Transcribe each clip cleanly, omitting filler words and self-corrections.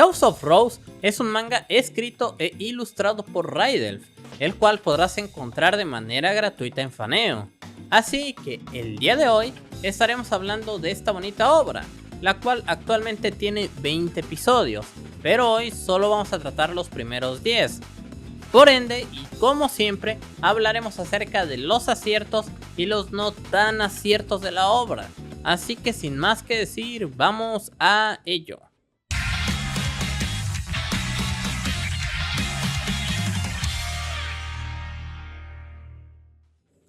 House of Rose es un manga escrito e ilustrado por Raidelf, el cual podrás encontrar de manera gratuita en Faneo. Así que el día de hoy estaremos hablando de esta bonita obra, la cual actualmente tiene 20 episodios, pero hoy solo vamos a tratar los primeros 10. Por ende, y como siempre, hablaremos acerca de los aciertos y los no tan aciertos de la obra. Así que sin más que decir, vamos a ello.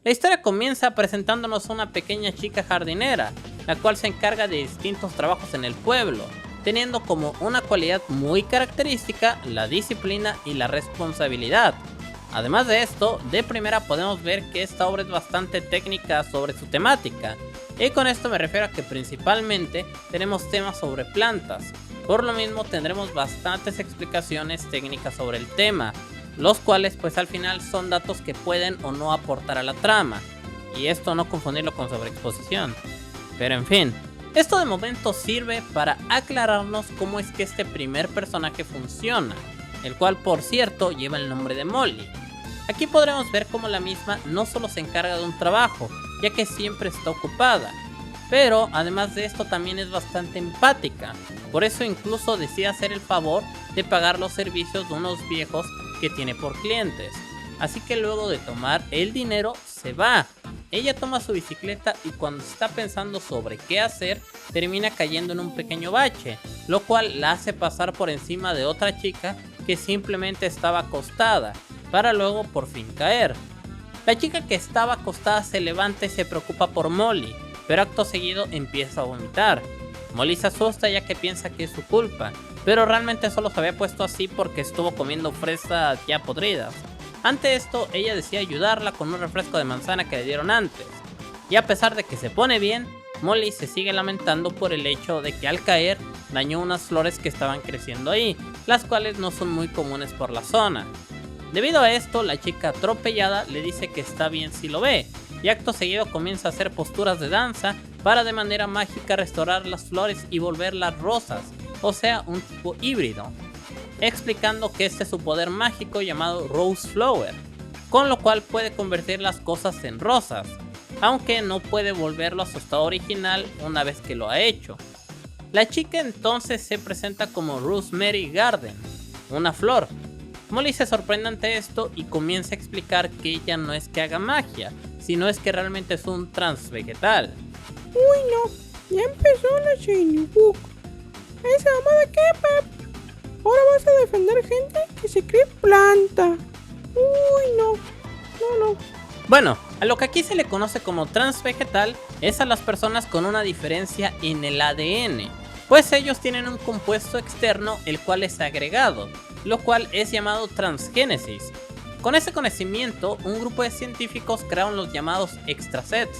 La historia comienza presentándonos a una pequeña chica jardinera, la cual se encarga de distintos trabajos en el pueblo, teniendo como una cualidad muy característica la disciplina y la responsabilidad. Además de esto, de primera podemos ver que esta obra es bastante técnica sobre su temática, y con esto me refiero a que principalmente tenemos temas sobre plantas, por lo mismo tendremos bastantes explicaciones técnicas sobre el tema, los cuales pues al final son datos que pueden o no aportar a la trama, y esto no confundirlo con sobreexposición. Pero en fin, esto de momento sirve para aclararnos cómo es que este primer personaje funciona, el cual por cierto lleva el nombre de Molly. Aquí podremos ver cómo la misma no solo se encarga de un trabajo, ya que siempre está ocupada, pero además de esto también es bastante empática, por eso incluso decide hacer el favor de pagar los servicios de unos viejos que tiene por clientes. Así que luego de tomar el dinero se va. Ella toma su bicicleta y cuando está pensando sobre qué hacer, termina cayendo en un pequeño bache, lo cual la hace pasar por encima de otra chica que simplemente estaba acostada, para luego por fin caer. La chica que estaba acostada se levanta y se preocupa por Molly, pero acto seguido empieza a vomitar. Molly se asusta ya que piensa que es su culpa, pero realmente solo se había puesto así porque estuvo comiendo fresas ya podridas. Ante esto, ella decide ayudarla con un refresco de manzana que le dieron antes. Y a pesar de que se pone bien, Molly se sigue lamentando por el hecho de que al caer dañó unas flores que estaban creciendo ahí, las cuales no son muy comunes por la zona. Debido a esto, la chica atropellada le dice que está bien si lo ve, y acto seguido comienza a hacer posturas de danza para de manera mágica restaurar las flores y volverlas rosas, o sea, un tipo híbrido, explicando que este es su poder mágico llamado Rose Flower, con lo cual puede convertir las cosas en rosas, aunque no puede volverlo a su estado original una vez que lo ha hecho. La chica entonces se presenta como Rosemary Garden, una flor. Molly se sorprende ante esto y comienza a explicar que ella no es que haga magia, sino es que realmente es un transvegetal. Uy no, ya empezó la Shiny Book. ¿Esa mamada qué, Pep? Ahora vas a defender gente que se cree planta. Uy no, no. Bueno, a lo que aquí se le conoce como transvegetal es a las personas con una diferencia en el ADN, pues ellos tienen un compuesto externo el cual es agregado, lo cual es llamado transgénesis. Con ese conocimiento, un grupo de científicos crearon los llamados extrasets,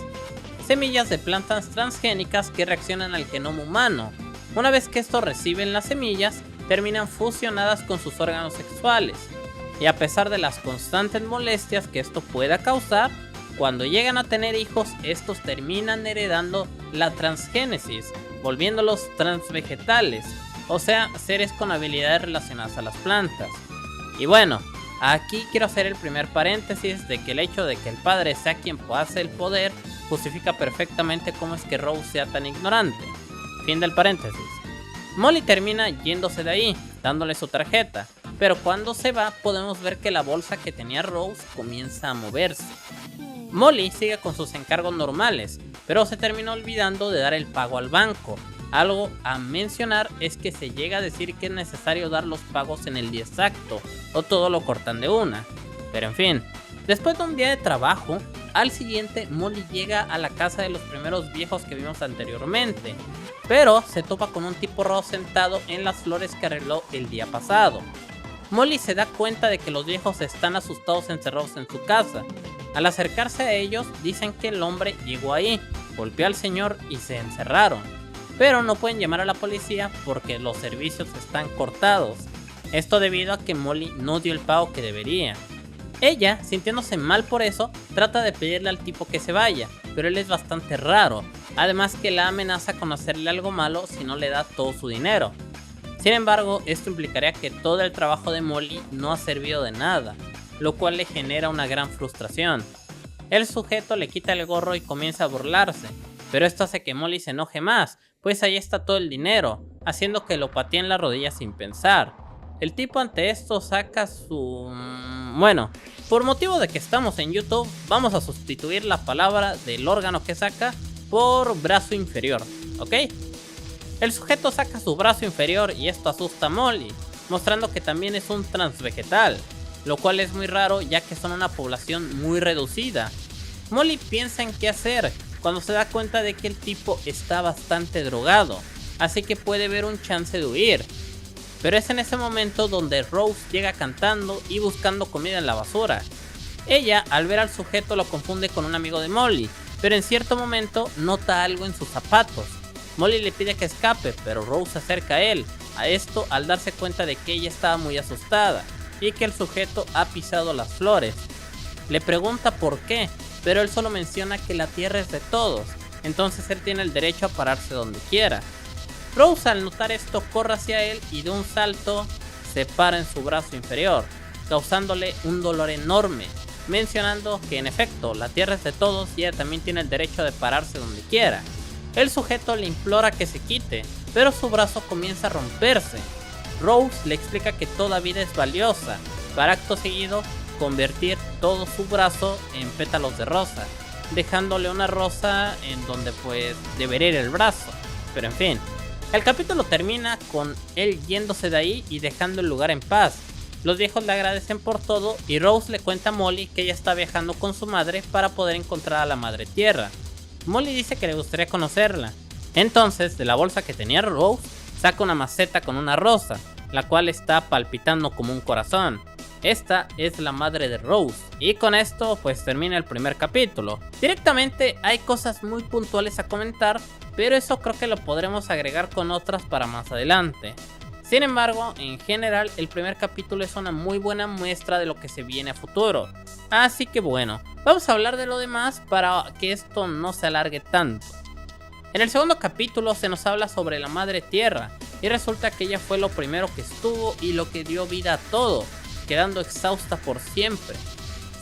semillas de plantas transgénicas que reaccionan al genoma humano. Una vez que estos reciben las semillas, terminan fusionadas con sus órganos sexuales, y a pesar de las constantes molestias que esto pueda causar, cuando llegan a tener hijos, estos terminan heredando la transgénesis, volviéndolos transvegetales, o sea, seres con habilidades relacionadas a las plantas. Y bueno, aquí quiero hacer el primer paréntesis de que el hecho de que el padre sea quien posee el poder justifica perfectamente cómo es que Rose sea tan ignorante. Fin del paréntesis. Molly termina yéndose de ahí, dándole su tarjeta, pero cuando se va podemos ver que la bolsa que tenía Rose comienza a moverse. Molly sigue con sus encargos normales, pero se termina olvidando de dar el pago al banco. Algo a mencionar es que se llega a decir que es necesario dar los pagos en el día exacto, o todo lo cortan de una. Pero en fin, después de un día de trabajo, al siguiente Molly llega a la casa de los primeros viejos que vimos anteriormente, pero se topa con un tipo raro sentado en las flores que arregló el día pasado. Molly se da cuenta de que los viejos están asustados encerrados en su casa. Al acercarse a ellos dicen que el hombre llegó ahí, golpeó al señor y se encerraron, pero no pueden llamar a la policía porque los servicios están cortados. Esto debido a que Molly no dio el pago que debería. Ella, sintiéndose mal por eso, trata de pedirle al tipo que se vaya, pero él es bastante raro, además que la amenaza con hacerle algo malo si no le da todo su dinero. Sin embargo, esto implicaría que todo el trabajo de Molly no ha servido de nada, lo cual le genera una gran frustración. El sujeto le quita el gorro y comienza a burlarse, pero esto hace que Molly se enoje más, pues ahí está todo el dinero, haciendo que lo patee en la rodilla sin pensar. El tipo ante esto saca su... Bueno, por motivo de que estamos en YouTube, vamos a sustituir la palabra del órgano que saca por brazo inferior, ¿ok? El sujeto saca su brazo inferior y esto asusta a Molly, mostrando que también es un transvegetal, lo cual es muy raro ya que son una población muy reducida. Molly piensa en qué hacer cuando se da cuenta de que el tipo está bastante drogado, así que puede ver un chance de huir. Pero es en ese momento donde Rose llega cantando y buscando comida en la basura. Ella, al ver al sujeto, lo confunde con un amigo de Molly, pero en cierto momento nota algo en sus zapatos. Molly le pide que escape, pero Rose se acerca a él, a esto al darse cuenta de que ella estaba muy asustada y que el sujeto ha pisado las flores. Le pregunta por qué, pero él solo menciona que la tierra es de todos, entonces él tiene el derecho a pararse donde quiera. Rose, al notar esto, corre hacia él y de un salto se para en su brazo inferior, causándole un dolor enorme, mencionando que en efecto la tierra es de todos y ella también tiene el derecho de pararse donde quiera. El sujeto le implora que se quite, pero su brazo comienza a romperse. Rose le explica que toda vida es valiosa, para acto seguido convertir todo su brazo en pétalos de rosa, dejándole una rosa en donde pues debería ir el brazo, pero en fin. El capítulo termina con él yéndose de ahí y dejando el lugar en paz. Los viejos le agradecen por todo y Rose le cuenta a Molly que ella está viajando con su madre para poder encontrar a la madre tierra. Molly dice que le gustaría conocerla. Entonces, de la bolsa que tenía Rose, saca una maceta con una rosa, la cual está palpitando como un corazón. Esta es la madre de Rose. Y con esto pues termina el primer capítulo. Directamente hay cosas muy puntuales a comentar, pero eso creo que lo podremos agregar con otras para más adelante. Sin embargo, en general el primer capítulo es una muy buena muestra de lo que se viene a futuro. Así que bueno, vamos a hablar de lo demás para que esto no se alargue tanto. En el segundo capítulo se nos habla sobre la madre tierra y resulta que ella fue lo primero que estuvo y lo que dio vida a todo, quedando exhausta por siempre.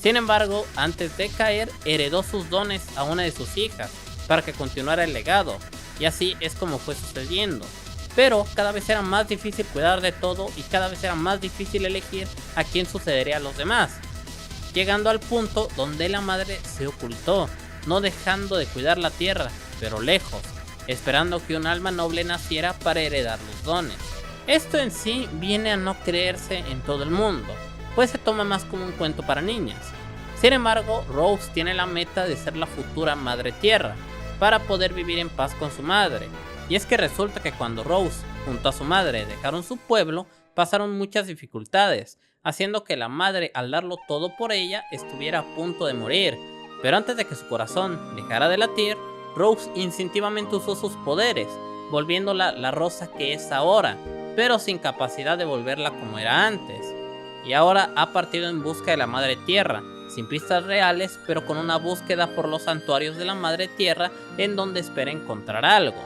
Sin embargo, antes de caer, heredó sus dones a una de sus hijas para que continuara el legado, y así es como fue sucediendo. Pero cada vez era más difícil cuidar de todo y cada vez era más difícil elegir a quién sucedería a los demás, llegando al punto donde la madre se ocultó, no dejando de cuidar la tierra, pero lejos, esperando que un alma noble naciera para heredar los dones. Esto en sí viene a no creerse en todo el mundo, pues se toma más como un cuento para niñas. Sin embargo, Rose tiene la meta de ser la futura madre tierra, para poder vivir en paz con su madre. Y es que resulta que cuando Rose junto a su madre dejaron su pueblo, pasaron muchas dificultades, haciendo que la madre, al darlo todo por ella, estuviera a punto de morir. Pero antes de que su corazón dejara de latir, Rose instintivamente usó sus poderes, volviéndola la rosa que es ahora, pero sin capacidad de volverla como era antes. Y ahora ha partido en busca de la madre tierra, sin pistas reales, pero con una búsqueda por los santuarios de la madre tierra en donde espera encontrar algo.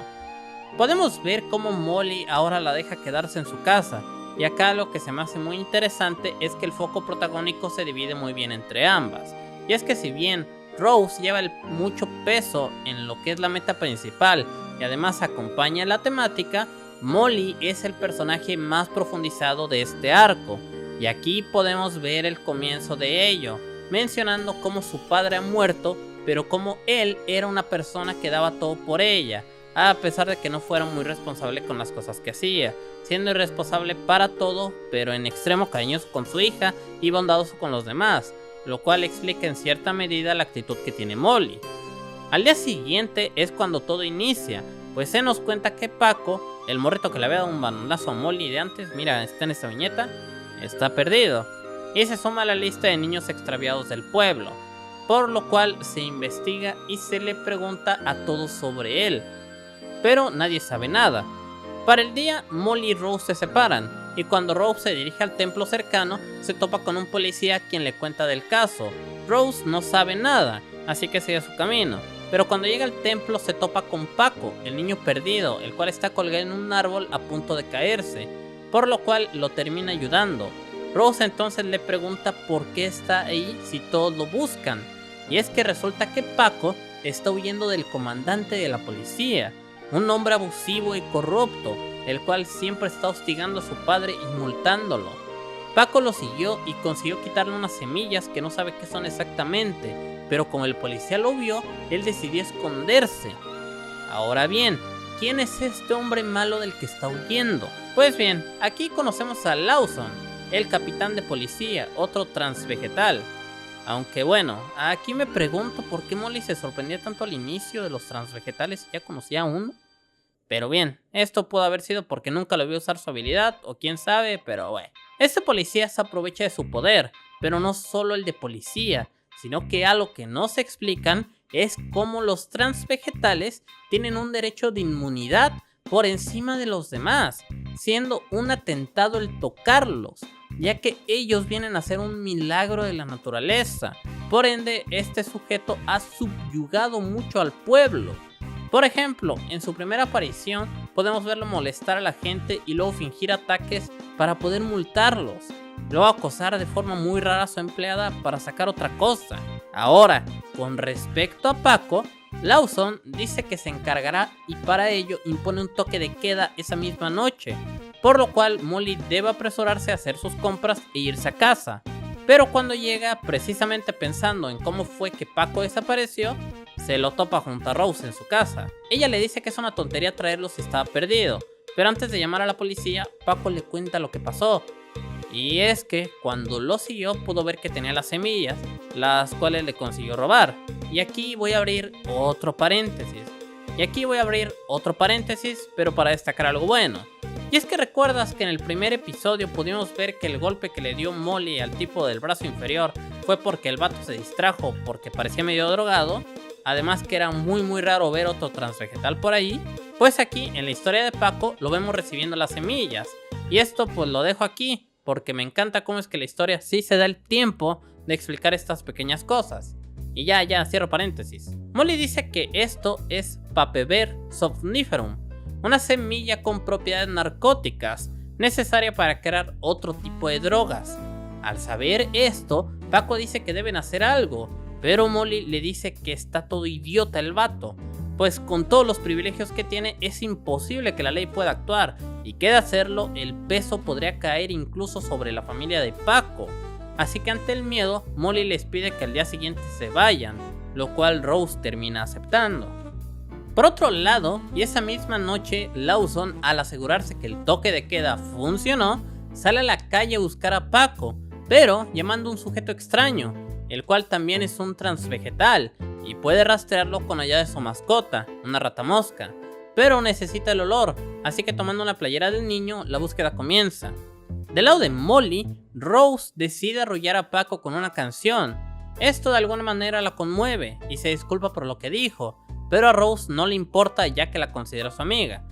Podemos ver cómo Molly ahora la deja quedarse en su casa, y acá lo que se me hace muy interesante es que el foco protagónico se divide muy bien entre ambas. Y es que si bien Rose lleva mucho peso en lo que es la meta principal y además acompaña la temática, Molly es el personaje más profundizado de este arco, y aquí podemos ver el comienzo de ello, mencionando cómo su padre ha muerto, pero cómo él era una persona que daba todo por ella, a pesar de que no fuera muy responsable con las cosas que hacía, siendo irresponsable para todo, pero en extremo cariñoso con su hija y bondadoso con los demás, lo cual explica en cierta medida la actitud que tiene Molly. Al día siguiente es cuando todo inicia, pues se nos cuenta que Paco, el morrito que le había dado un balonazo a Molly de antes, mira, está en esta viñeta, está perdido, y se suma a la lista de niños extraviados del pueblo, por lo cual se investiga y se le pregunta a todos sobre él, pero nadie sabe nada. Para el día, Molly y Rose se separan, y cuando Rose se dirige al templo cercano, se topa con un policía quien le cuenta del caso. Rose no sabe nada, así que sigue su camino, pero cuando llega al templo se topa con Paco, el niño perdido, el cual está colgado en un árbol a punto de caerse. por lo cual lo termina ayudando. Rose entonces le pregunta por qué está ahí si todos lo buscan, y es que resulta que Paco está huyendo del comandante de la policía, un hombre abusivo y corrupto, el cual siempre está hostigando a su padre y multándolo. Paco lo siguió y consiguió quitarle unas semillas que no sabe qué son exactamente, pero como el policía lo vio, él decidió esconderse. Ahora bien, ¿quién es este hombre malo del que está huyendo? Pues bien, aquí conocemos a Lawson, el capitán de policía, otro transvegetal. Aunque bueno, aquí me pregunto por qué Molly se sorprendía tanto al inicio de los transvegetales si ya conocía a uno. Pero bien, esto pudo haber sido porque nunca lo vio usar su habilidad, o quién sabe, pero bueno. Este policía se aprovecha de su poder, pero no solo el de policía, sino que algo que no se explican es cómo los transvegetales tienen un derecho de inmunidad por encima de los demás, siendo un atentado el tocarlos, ya que ellos vienen a ser un milagro de la naturaleza. Por ende, este sujeto ha subyugado mucho al pueblo. Por ejemplo, en su primera aparición podemos verlo molestar a la gente y luego fingir ataques para poder multarlos, luego acosar de forma muy rara a su empleada para sacar otra cosa. Ahora, con respecto a Paco, Lawson dice que se encargará y para ello impone un toque de queda esa misma noche, por lo cual Molly debe apresurarse a hacer sus compras e irse a casa. Pero cuando llega, precisamente pensando en cómo fue que Paco desapareció, se lo topa junto a Rose en su casa. Ella le dice que es una tontería traerlo si estaba perdido, pero antes de llamar a la policía, Paco le cuenta lo que pasó. Y es que cuando lo siguió pudo ver que tenía las semillas, las cuales le consiguió robar. Y aquí voy a abrir otro paréntesis. Pero para destacar algo bueno. Y es que recuerdas que en el primer episodio pudimos ver que el golpe que le dio Molly al tipo del brazo inferior fue porque el vato se distrajo porque parecía medio drogado. Además que era muy raro ver otro transvegetal por ahí. Pues aquí en la historia de Paco lo vemos recibiendo las semillas. Y esto pues lo dejo aquí porque me encanta cómo es que la historia sí se da el tiempo de explicar estas pequeñas cosas. Y ya, cierro paréntesis. Molly dice que esto es Papaver somniferum, una semilla con propiedades narcóticas, necesaria para crear otro tipo de drogas. Al saber esto, Paco dice que deben hacer algo, pero Molly le dice que está todo idiota el vato, pues con todos los privilegios que tiene es imposible que la ley pueda actuar, y que de hacerlo el peso podría caer incluso sobre la familia de Paco. Así que ante el miedo, Molly les pide que al día siguiente se vayan, lo cual Rose termina aceptando. Por otro lado, y esa misma noche, Lawson, al asegurarse que el toque de queda funcionó, sale a la calle a buscar a Paco, pero llamando a un sujeto extraño, el cual también es un transvegetal y puede rastrearlo con ayuda de su mascota, una ratamosca, pero necesita el olor, así que tomando una playera del niño, la búsqueda comienza. Del lado de Molly, Rose decide arrullar a Paco con una canción. Esto de alguna manera la conmueve y se disculpa por lo que dijo, pero a Rose no le importa ya que la considera su amiga,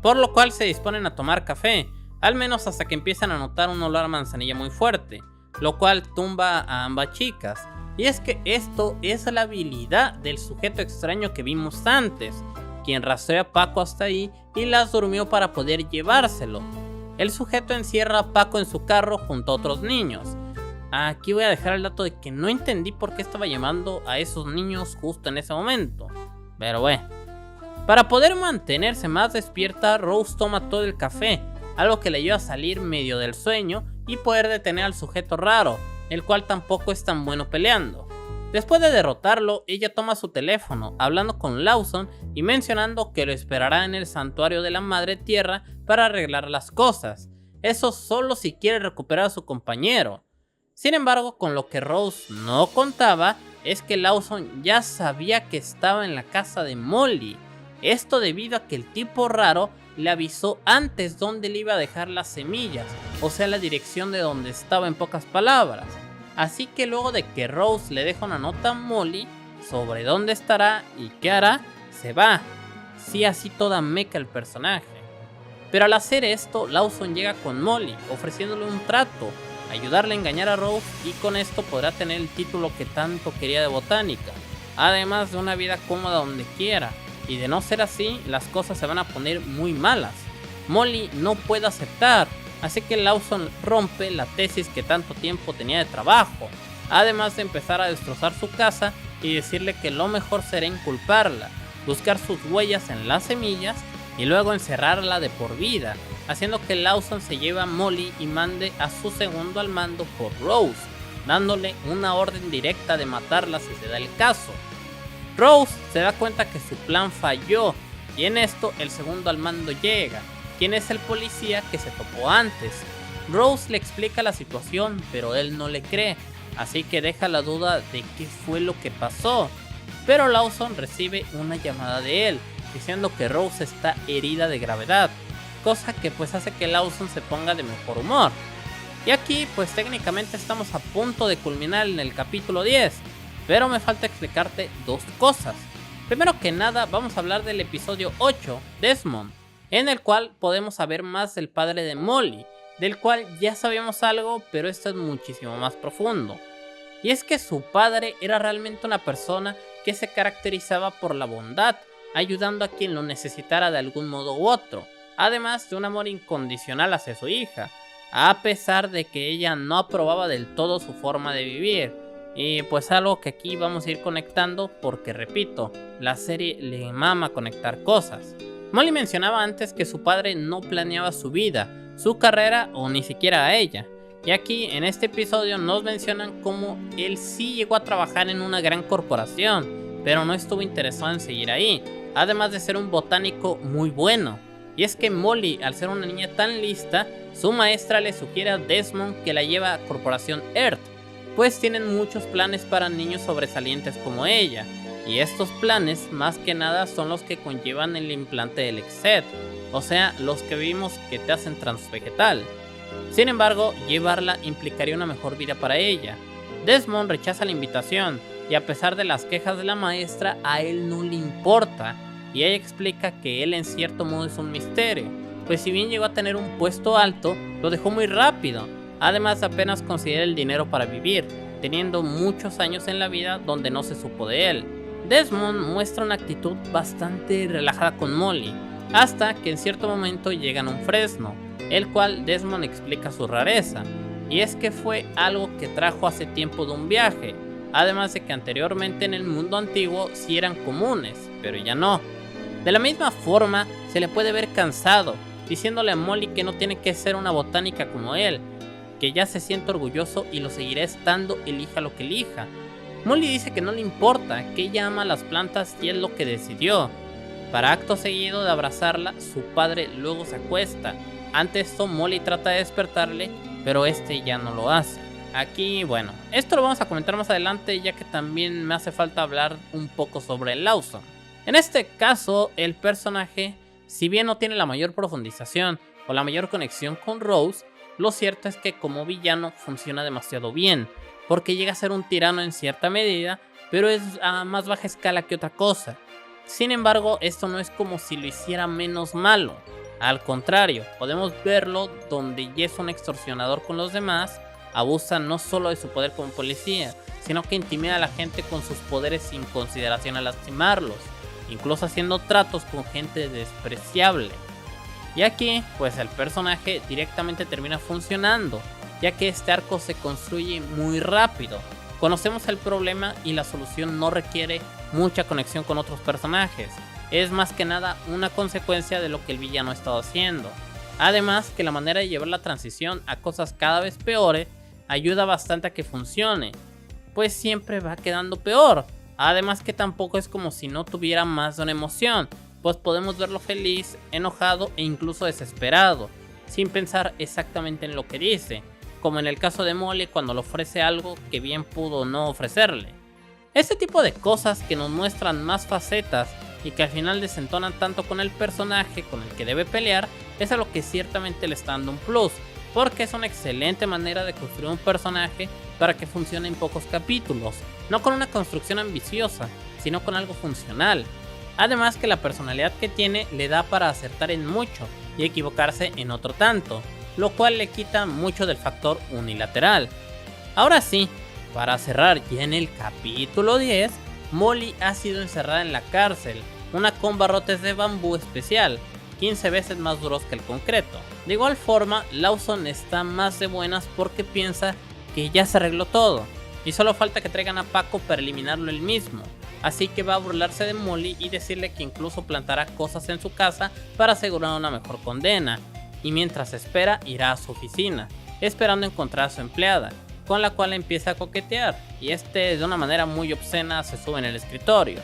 por lo cual se disponen a tomar café, al menos hasta que empiezan a notar un olor a manzanilla muy fuerte, lo cual tumba a ambas chicas. Y es que esto es la habilidad del sujeto extraño que vimos antes, quien rastreó a Paco hasta ahí y las durmió para poder llevárselo. El sujeto encierra a Paco en su carro junto a otros niños. Aquí voy a dejar el dato de que no entendí por qué estaba llamando a esos niños justo en ese momento, pero bueno. Para poder mantenerse más despierta, Rose toma todo el café, algo que le ayuda a salir medio del sueño y poder detener al sujeto raro, el cual tampoco es tan bueno peleando. Después de derrotarlo, ella toma su teléfono, hablando con Lawson y mencionando que lo esperará en el santuario de la Madre Tierra para arreglar las cosas. Eso solo si quiere recuperar a su compañero. Sin embargo, con lo que Rose no contaba es que Lawson ya sabía que estaba en la casa de Molly. Esto debido a que el tipo raro le avisó antes dónde le iba a dejar las semillas, o sea la dirección de donde estaba en pocas palabras. Así que luego de que Rose le deja una nota a Molly sobre dónde estará y qué hará, se va. Sí, así toda meca el personaje. Pero al hacer esto, Lawson llega con Molly, ofreciéndole un trato, ayudarle a engañar a Rose y con esto podrá tener el título que tanto quería de botánica, además de una vida cómoda donde quiera. Y de no ser así, las cosas se van a poner muy malas. Molly no puede aceptar, así que Lawson rompe la tesis que tanto tiempo tenía de trabajo, además de empezar a destrozar su casa y decirle que lo mejor será inculparla, buscar sus huellas en las semillas y luego encerrarla de por vida, haciendo que Lawson se lleve a Molly y mande a su segundo al mando por Rose, dándole una orden directa de matarla si se da el caso. Rose se da cuenta que su plan falló y en esto el segundo al mando llega, quien es el policía que se topó antes. Rose le explica la situación, pero él no le cree, así que deja la duda de qué fue lo que pasó. Pero Lawson recibe una llamada de él, diciendo que Rose está herida de gravedad, cosa que pues hace que Lawson se ponga de mejor humor. Y aquí pues técnicamente estamos a punto de culminar en el capítulo 10, pero me falta explicarte dos cosas. Primero que nada vamos a hablar del episodio 8, Desmond, en el cual podemos saber más del padre de Molly, del cual ya sabíamos algo, pero esto es muchísimo más profundo. Y es que su padre era realmente una persona que se caracterizaba por la bondad, ayudando a quien lo necesitara de algún modo u otro, además de un amor incondicional hacia su hija, a pesar de que ella no aprobaba del todo su forma de vivir. Y pues algo que aquí vamos a ir conectando porque repito, la serie le mama conectar cosas. Molly mencionaba antes que su padre no planeaba su vida, su carrera o ni siquiera a ella. Y aquí en este episodio nos mencionan cómo él sí llegó a trabajar en una gran corporación, pero no estuvo interesado en seguir ahí, además de ser un botánico muy bueno. Y es que Molly, al ser una niña tan lista, su maestra le sugiere a Desmond que la lleve a Corporación Earth, pues tienen muchos planes para niños sobresalientes como ella, y estos planes más que nada son los que conllevan el implante del Exed, o sea, los que vimos que te hacen transvegetal. Sin embargo, llevarla implicaría una mejor vida para ella. Desmond rechaza la invitación, y a pesar de las quejas de la maestra, a él no le importa, y ella explica que él en cierto modo es un misterio, pues si bien llegó a tener un puesto alto, lo dejó muy rápido. Además apenas considera el dinero para vivir, teniendo muchos años en la vida donde no se supo de él. Desmond muestra una actitud bastante relajada con Molly, hasta que en cierto momento llegan a un fresno, el cual Desmond explica su rareza, y es que fue algo que trajo hace tiempo de un viaje, además de que anteriormente en el mundo antiguo sí eran comunes, pero ya no. De la misma forma se le puede ver cansado, diciéndole a Molly que no tiene que ser una botánica como él, que ya se siente orgulloso y lo seguirá estando elija lo que elija. Molly dice que no le importa, que ella ama las plantas y es lo que decidió. Para acto seguido de abrazarla, su padre luego se acuesta. Ante esto Molly trata de despertarle, pero este ya no lo hace. Aquí, bueno, esto lo vamos a comentar más adelante, ya que también me hace falta hablar un poco sobre Lawson. En este caso, el personaje, si bien no tiene la mayor profundización o la mayor conexión con Rose, lo cierto es que como villano funciona demasiado bien, porque llega a ser un tirano en cierta medida, pero es a más baja escala que otra cosa. Sin embargo, esto no es como si lo hiciera menos malo. Al contrario, podemos verlo donde ya es un extorsionador con los demás, abusa no solo de su poder como policía, sino que intimida a la gente con sus poderes sin consideración a lastimarlos, incluso haciendo tratos con gente despreciable. Y aquí, pues el personaje directamente termina funcionando, ya que este arco se construye muy rápido. Conocemos el problema y la solución no requiere mucha conexión con otros personajes. Es más que nada una consecuencia de lo que el villano ha estado haciendo. Además que la manera de llevar la transición a cosas cada vez peores ayuda bastante a que funcione, pues siempre va quedando peor. Además que tampoco es como si no tuviera más de una emoción, pues podemos verlo feliz, enojado e incluso desesperado, sin pensar exactamente en lo que dice, como en el caso de Molly cuando le ofrece algo que bien pudo no ofrecerle. Este tipo de cosas que nos muestran más facetas y que al final desentonan tanto con el personaje con el que debe pelear, es a lo que ciertamente le está dando un plus, porque es una excelente manera de construir un personaje para que funcione en pocos capítulos, no con una construcción ambiciosa, sino con algo funcional. Además que la personalidad que tiene le da para acertar en mucho y equivocarse en otro tanto, lo cual le quita mucho del factor unilateral. Ahora sí, para cerrar ya en el capítulo 10, Molly ha sido encerrada en la cárcel, una con barrotes de bambú especial, 15 veces más duros que el concreto. De igual forma, Lawson está más de buenas porque piensa que ya se arregló todo y solo falta que traigan a Paco para eliminarlo él mismo. Así que va a burlarse de Molly y decirle que incluso plantará cosas en su casa para asegurar una mejor condena. Y mientras espera, irá a su oficina, esperando encontrar a su empleada, con la cual empieza a coquetear, y de una manera muy obscena se sube en el escritorio.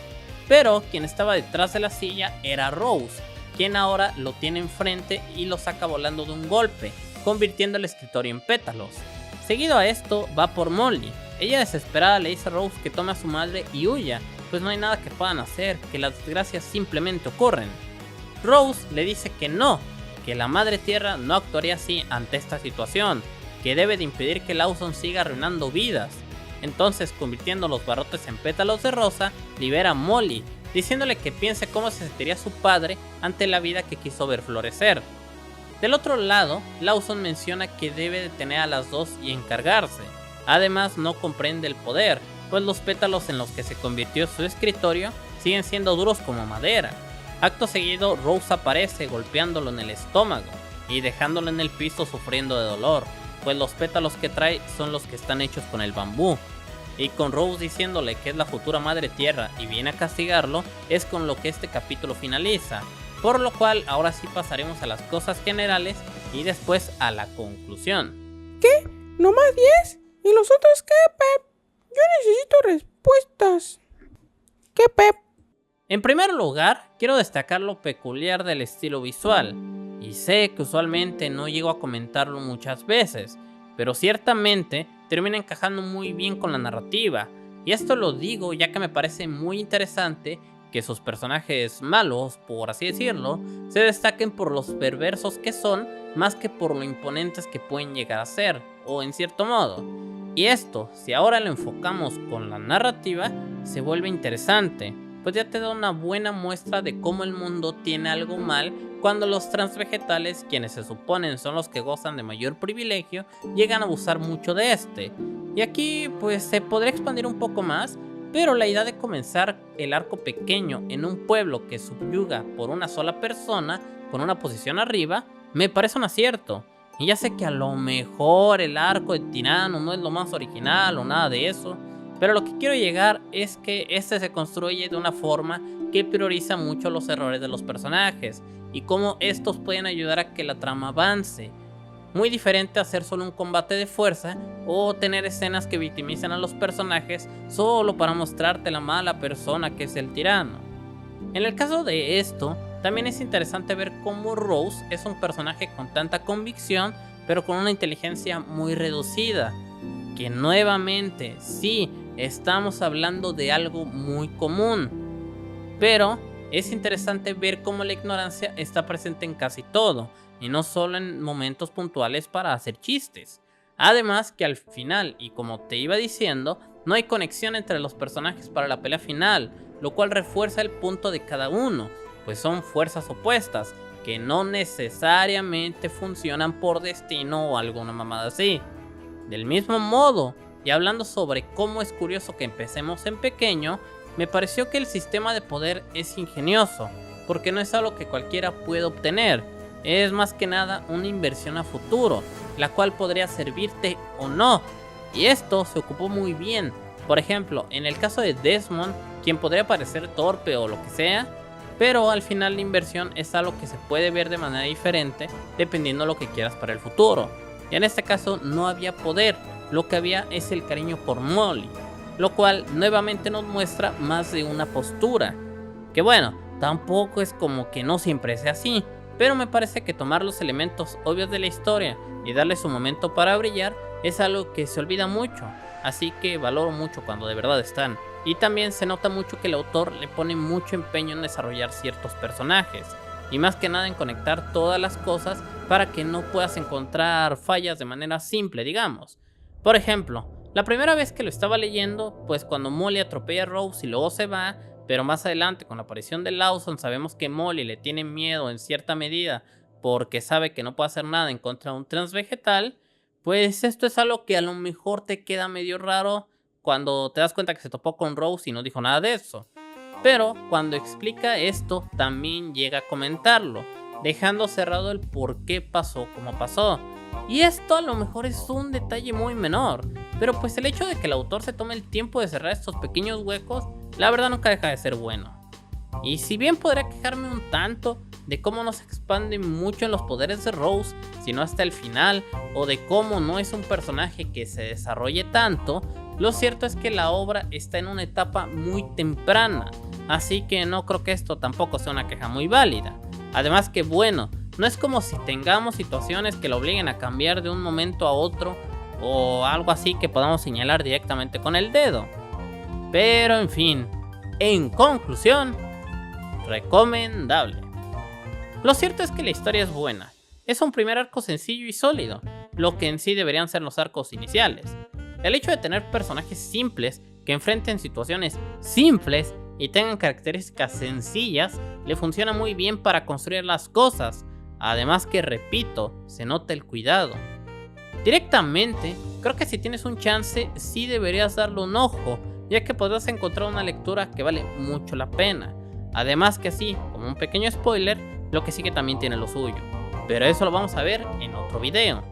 Pero quien estaba detrás de la silla era Rose, quien ahora lo tiene enfrente y lo saca volando de un golpe, convirtiendo el escritorio en pétalos. Seguido a esto, va por Molly. Ella desesperada le dice a Rose que tome a su madre y huya, pues no hay nada que puedan hacer, que las desgracias simplemente ocurren. Rose le dice que no, que la Madre Tierra no actuaría así ante esta situación, que debe de impedir que Lawson siga arruinando vidas. Entonces, convirtiendo los barrotes en pétalos de rosa, libera a Molly, diciéndole que piense cómo se sentiría su padre ante la vida que quiso ver florecer. Del otro lado, Lawson menciona que debe detener a las dos y encargarse. Además, no comprende el poder, pues los pétalos en los que se convirtió su escritorio siguen siendo duros como madera. Acto seguido, Rose aparece golpeándolo en el estómago y dejándolo en el piso sufriendo de dolor, pues los pétalos que trae son los que están hechos con el bambú. Y con Rose diciéndole que es la futura Madre Tierra y viene a castigarlo, es con lo que este capítulo finaliza. Por lo cual, ahora sí pasaremos a las cosas generales y después a la conclusión. ¿Qué? ¿No más 10? ¿Y los otros qué, Pep? Yo necesito respuestas. ¿Qué, Pep? En primer lugar, quiero destacar lo peculiar del estilo visual, y sé que usualmente no llego a comentarlo muchas veces, pero ciertamente termina encajando muy bien con la narrativa, y esto lo digo ya que me parece muy interesante que sus personajes malos, por así decirlo, se destaquen por los perversos que son, más que por lo imponentes que pueden llegar a ser, o en cierto modo. Y esto, si ahora lo enfocamos con la narrativa, se vuelve interesante, pues ya te da una buena muestra de cómo el mundo tiene algo mal cuando los transvegetales, quienes se suponen son los que gozan de mayor privilegio, llegan a abusar mucho de este. Y aquí pues se podría expandir un poco más, pero la idea de comenzar el arco pequeño en un pueblo que subyuga por una sola persona con una posición arriba, me parece un acierto. Y ya sé que a lo mejor el arco de tirano no es lo más original o nada de eso, pero lo que quiero llegar es que este se construye de una forma que prioriza mucho los errores de los personajes y cómo estos pueden ayudar a que la trama avance. Muy diferente a hacer solo un combate de fuerza o tener escenas que victimizan a los personajes solo para mostrarte la mala persona que es el tirano. En el caso de esto, también es interesante ver cómo Rose es un personaje con tanta convicción, pero con una inteligencia muy reducida, que nuevamente sí, estamos hablando de algo muy común, pero es interesante ver cómo la ignorancia está presente en casi todo, y no solo en momentos puntuales para hacer chistes. Además que al final, y como te iba diciendo, no hay conexión entre los personajes para la pelea final, lo cual refuerza el punto de cada uno, pues son fuerzas opuestas, que no necesariamente funcionan por destino o alguna mamada así. Del mismo modo, y hablando sobre cómo es curioso que empecemos en pequeño, me pareció que el sistema de poder es ingenioso, porque no es algo que cualquiera puede obtener, es más que nada una inversión a futuro, la cual podría servirte o no, y esto se ocupó muy bien. Por ejemplo, en el caso de Desmond, quien podría parecer torpe o lo que sea, pero al final la inversión es algo que se puede ver de manera diferente dependiendo de lo que quieras para el futuro. Y en este caso no había poder, lo que había es el cariño por Molly, lo cual nuevamente nos muestra más de una postura, que bueno, tampoco es como que no siempre sea así, pero me parece que tomar los elementos obvios de la historia y darle su momento para brillar es algo que se olvida mucho, así que valoro mucho cuando de verdad están. Y también se nota mucho que el autor le pone mucho empeño en desarrollar ciertos personajes, y más que nada en conectar todas las cosas para que no puedas encontrar fallas de manera simple, digamos. Por ejemplo, la primera vez que lo estaba leyendo, pues cuando Molly atropella a Rose y luego se va, pero más adelante con la aparición de Lawson sabemos que Molly le tiene miedo en cierta medida porque sabe que no puede hacer nada en contra de un transvegetal, pues esto es algo que a lo mejor te queda medio raro cuando te das cuenta que se topó con Rose y no dijo nada de eso. Pero cuando explica esto también llega a comentarlo, dejando cerrado el por qué pasó como pasó. Y esto a lo mejor es un detalle muy menor, pero pues el hecho de que el autor se tome el tiempo de cerrar estos pequeños huecos, la verdad nunca deja de ser bueno. Y si bien podría quejarme un tanto de cómo no se expande mucho en los poderes de Rose, sino hasta el final, o de cómo no es un personaje que se desarrolle tanto, lo cierto es que la obra está en una etapa muy temprana, así que no creo que esto tampoco sea una queja muy válida. Además que bueno, no es como si tengamos situaciones que lo obliguen a cambiar de un momento a otro o algo así que podamos señalar directamente con el dedo. Pero en fin, en conclusión, recomendable. Lo cierto es que la historia es buena, es un primer arco sencillo y sólido, lo que en sí deberían ser los arcos iniciales. El hecho de tener personajes simples que enfrenten situaciones simples y tengan características sencillas le funciona muy bien para construir las cosas, además que repito, se nota el cuidado. Directamente, creo que si tienes un chance sí deberías darle un ojo, ya que podrás encontrar una lectura que vale mucho la pena. Además que así, como un pequeño spoiler, lo que sigue también tiene lo suyo, pero eso lo vamos a ver en otro video.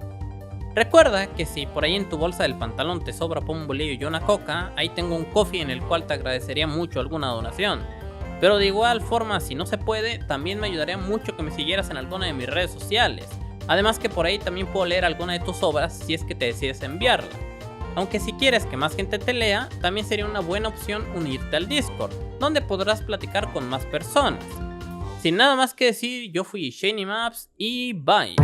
Recuerda que si por ahí en tu bolsa del pantalón te sobra un bolillo y una coca, ahí tengo un coffee en el cual te agradecería mucho alguna donación. Pero de igual forma, si no se puede, también me ayudaría mucho que me siguieras en alguna de mis redes sociales. Además que por ahí también puedo leer alguna de tus obras si es que te decides enviarla. Aunque si quieres que más gente te lea, también sería una buena opción unirte al Discord, donde podrás platicar con más personas. Sin nada más que decir, yo fui Shiny Maps y bye.